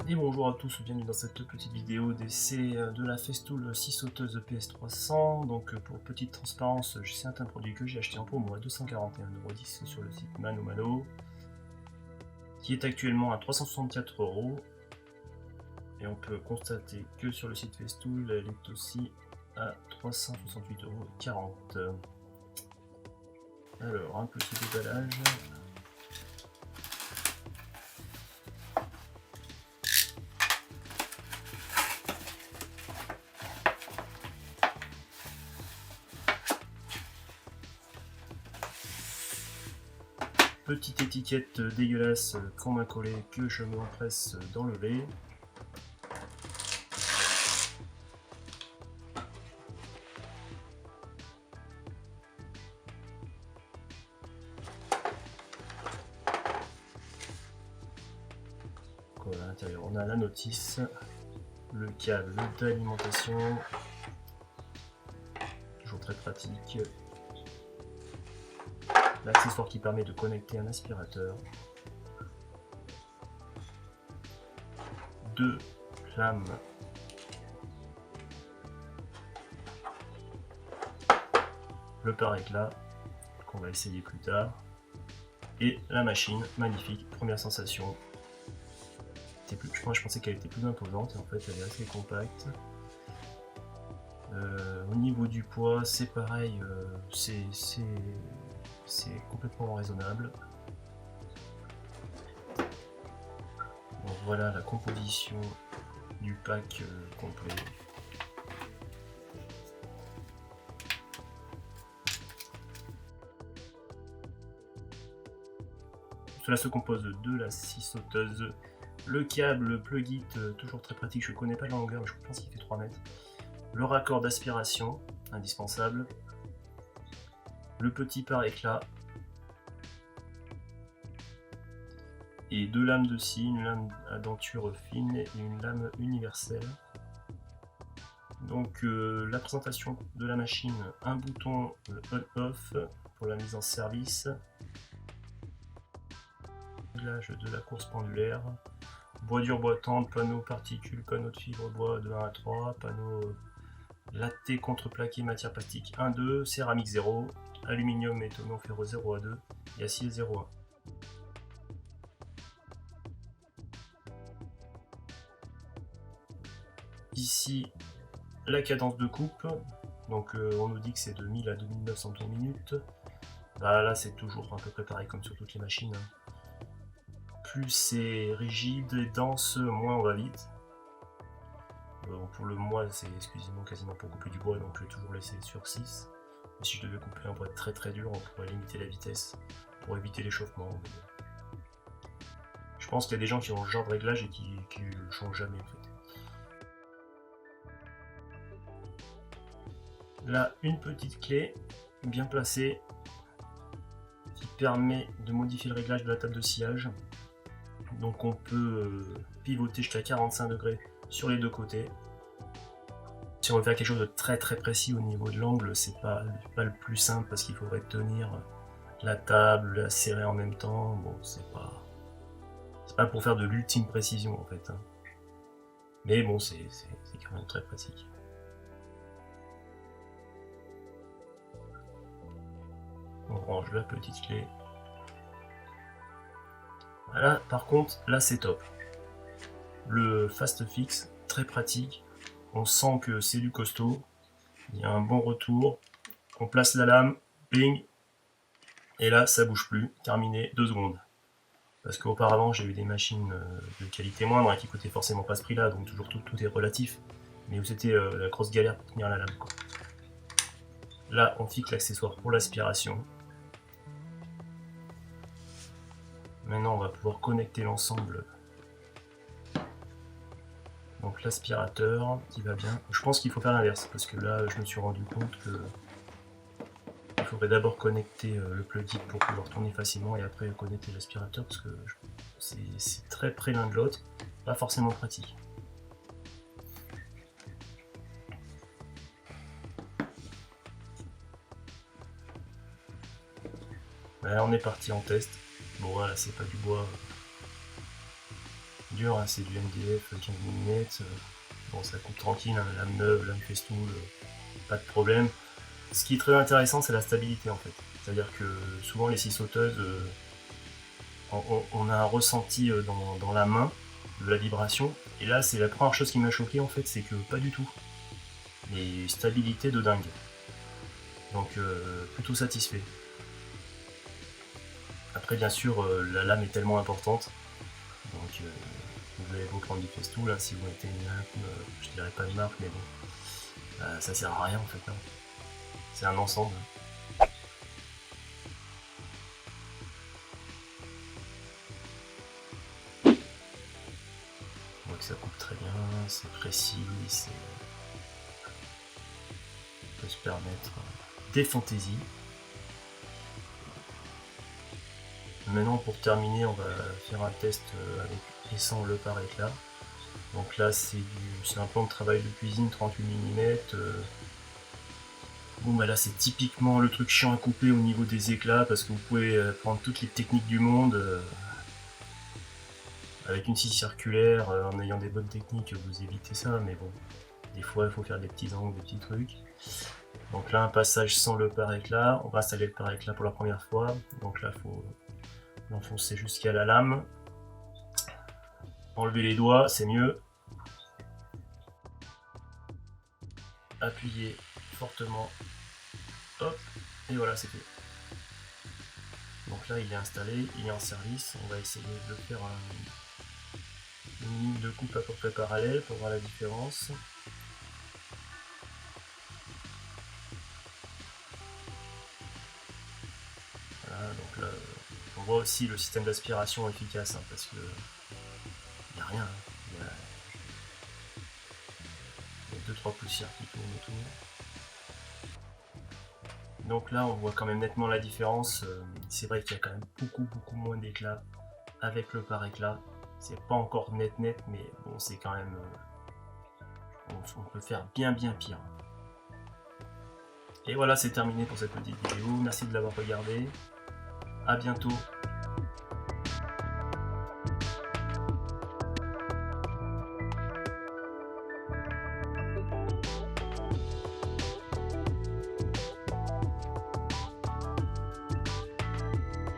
Et bonjour à tous, bienvenue dans cette petite vidéo d'essai de la Festool 6 sauteuse PS300. Donc pour petite transparence, c'est un produit que j'ai acheté en promo à 241,10 € sur le site ManoMano, qui est actuellement à 364 €. Et on peut constater que sur le site Festool, elle est aussi à 368,40 €. Alors, un petit déballage. Petite étiquette dégueulasse qu'on m'a collée que je m'empresse d'enlever. À l'intérieur on a la notice, le câble d'alimentation, toujours très pratique, l'accessoire qui permet de connecter un aspirateur, deux lames, le pare-éclat qu'on va essayer plus tard, et la machine magnifique. Première sensation, je pensais qu'elle était plus imposante, et en fait elle est assez compacte. Au niveau du poids, c'est pareil, c'est complètement raisonnable. Donc voilà la composition du pack complet. Cela se compose de la scie sauteuse, le câble plug-it, toujours très pratique, je ne connais pas la longueur, mais je pense qu'il fait 3 mètres. Le raccord d'aspiration, indispensable. Le petit pare-éclat. Et deux lames de scie, une lame à denture fine et une lame universelle. Donc la présentation de la machine, un bouton on-off pour la mise en service. Réglage de la course pendulaire. Bois dur, bois tendre, panneau particules, panneau de fibre bois de 1 à 3, panneau latté contreplaqué matière plastique 1, 2, céramique 0, aluminium et tonneau ferro 0 à 2 et acier 0 à 1. Ici la cadence de coupe, donc on nous dit que c'est de 1000 à 2900 tours minute. Bah, là c'est toujours à peu près pareil comme sur toutes les machines. Plus c'est rigide et dense, moins on va vite. Pour le bois, c'est exclusivement quasiment pour couper du bois, donc je vais toujours laisser sur 6. Mais si je devais couper un bois très dur, on pourrait limiter la vitesse pour éviter l'échauffement. Je pense qu'il y a des gens qui ont ce genre de réglage et qui ne le changent jamais en fait. Là, une petite clé bien placée qui permet de modifier le réglage de la table de sciage. Donc on peut pivoter jusqu'à 45 degrés sur les deux côtés. Si on veut faire quelque chose de très précis au niveau de l'angle, c'est pas le plus simple parce qu'il faudrait tenir la table, la serrer en même temps. Bon, c'est pas pour faire de l'ultime précision en fait. Mais bon, c'est quand même très pratique. On range la petite clé. Voilà, par contre, là c'est top. Le fast fix, très pratique. On sent que c'est du costaud. Il y a un bon retour. On place la lame, bing. Et là, ça bouge plus. Terminé, 2 secondes. Parce qu'auparavant, j'ai eu des machines de qualité moindre qui coûtaient forcément pas ce prix-là, donc toujours tout est relatif. Mais où c'était la grosse galère pour tenir la lame, quoi. Là, on fixe l'accessoire pour l'aspiration. Maintenant, on va pouvoir connecter l'ensemble. Donc l'aspirateur qui va bien. Je pense qu'il faut faire l'inverse parce que là, je me suis rendu compte que il faudrait d'abord connecter le plug-in pour pouvoir tourner facilement et après connecter l'aspirateur parce que c'est très près l'un de l'autre, pas forcément pratique. Voilà, on est parti en test. Bon voilà, c'est pas du bois dur, hein, c'est du MDF 15 mm. Bon, ça coupe tranquille, hein, lame neuve, lame festool, pas de problème. Ce qui est très intéressant, c'est la stabilité en fait. C'est-à-dire que souvent les scies sauteuses, on a un ressenti dans la main de la vibration. Et là, c'est la première chose qui m'a choqué en fait, c'est que pas du tout. Mais stabilité de dingue. Donc plutôt satisfait. Après, bien sûr, la lame est tellement importante. Donc vous allez vous prendre du festool, hein, si vous mettez une lame, je dirais pas de marque, mais bon, ça sert à rien en fait. Hein. C'est un ensemble. On voit que ça coupe très bien, c'est précis, on peut se permettre des fantaisies. Maintenant, pour terminer, on va faire un test avec et sans le par éclat. Donc là, c'est un plan de travail de cuisine 38 mm. Bon bah là c'est typiquement le truc chiant à couper au niveau des éclats parce que vous pouvez prendre toutes les techniques du monde avec une scie circulaire, en ayant des bonnes techniques vous évitez ça, mais bon, des fois il faut faire des petits angles, des petits trucs. Donc là un passage sans le par éclat, on va installer le par éclat pour la première fois, donc là il faut l'enfoncer jusqu'à la lame, enlever les doigts c'est mieux, appuyer fortement, hop, et voilà c'est fait. Donc là il est installé, il est en service, on va essayer de faire une ligne de coupe à peu près parallèle pour voir la différence. Voilà, donc là on voit aussi le système d'aspiration efficace, hein, parce que il n'y a rien, hein. Il y a 2-3 poussières qui tournent autour. Donc là on voit quand même nettement la différence, c'est vrai qu'il y a quand même beaucoup moins d'éclat avec le par éclat, c'est pas encore net mais bon c'est quand même, on peut faire bien pire. Et voilà, c'est terminé pour cette petite vidéo, merci de l'avoir regardé, à bientôt